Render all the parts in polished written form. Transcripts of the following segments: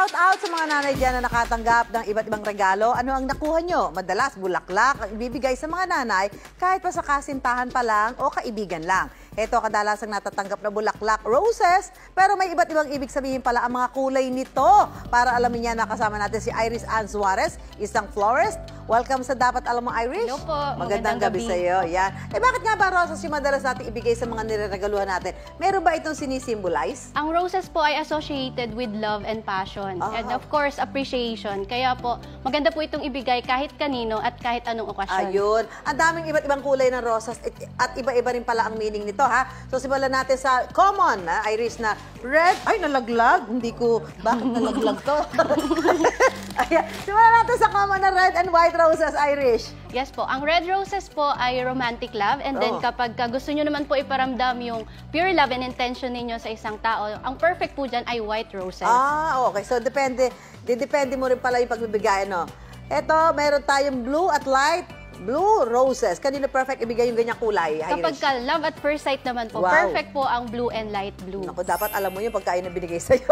Shout out sa mga nanay dyan na nakatanggap ng iba't ibang regalo. Ano ang nakuha nyo? Madalas bulaklak ang ibibigay sa mga nanay kahit pa sa kasintahan pa lang o kaibigan lang. Ito kadalasang natatanggap na bulaklak, roses, pero may iba't ibang ibig sabihin pala ang mga kulay nito. Para alamin niya, nakasama natin si Iris Ann Suarez, isang florist. Welcome sa Dapat Alam Mo, Irish. Hello po. Magandang gabi sa iyo. Yan. Bakit nga ba roses yung madalas natin ibigay sa mga nireregaluhan natin? Meron ba itong sinisimbolize? Ang roses po ay associated with love and passion. And of course, appreciation. Kaya po, maganda po itong ibigay kahit kanino at kahit anong okasyon. Ayun. Ang daming iba't ibang kulay ng roses at iba-iba rin pala ang meaning nito, ha? So, simulan natin sa common, Iris, na red. Ay, nalaglag. Hindi ko, bakit nalaglag to? Ayan. Simulan natin sa common na red and white roses, Irish. Yes po. Ang red roses po ay romantic love. And then kapag gusto nyo naman po iparamdam yung pure love and intention ninyo sa isang tao, ang perfect po dyan ay white roses. Okay. So, depende mo rin pala yung pagbibigay, no? Ito, meron tayong blue at light blue roses. Kanino perfect ibigay yung ganyang kulay, Irish? Kapag ka love at first sight naman po, perfect po ang blue and light blue. Naku, dapat alam mo yung pagkain na binigay sa'yo.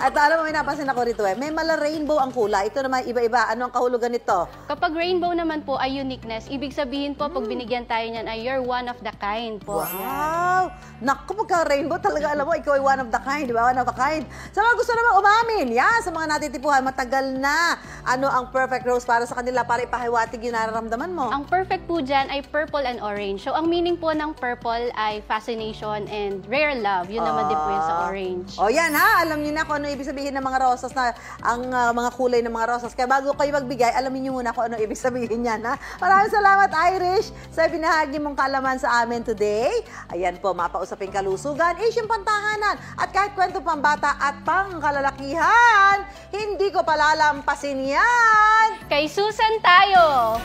At alam mo, may napansin ako rito may mala rainbow ang kulay. Ito naman iba-iba. Ano ang kahulugan nito? Kapag rainbow naman po ay uniqueness, ibig sabihin po, pag binigyan tayo niyan ay you're one of the kind po. Wow! Naku, pagka rainbow talaga, alam mo, ikaw ay one of the kind, di ba? One of a kind. Sa mga gusto naman umamin, sa mga natitipuhan, matagal na. Ano ang perfect rose para sa kanila para ipahiwatig yung nararamdaman mo? Ang perfect po dyan ay purple and orange. So, ang meaning po ng purple ay fascination and rare love. Yun naman din po yun sa orange. Yan alam niyo na kung ano ibig sabihin ng mga rosas na ang mga kulay ng mga rosas. Kaya bago kayo magbigay, alamin niyo muna kung ano ibig sabihin niyan, ha? Maraming salamat, Irish, sa binahagi mong kalaman sa amin today. Ayan po, mapausaping kalusugan, Asian pantahanan, at kahit kwento pambata at pangkalalakihan, hindi ko palalampasin yan. Kay Susan tayo!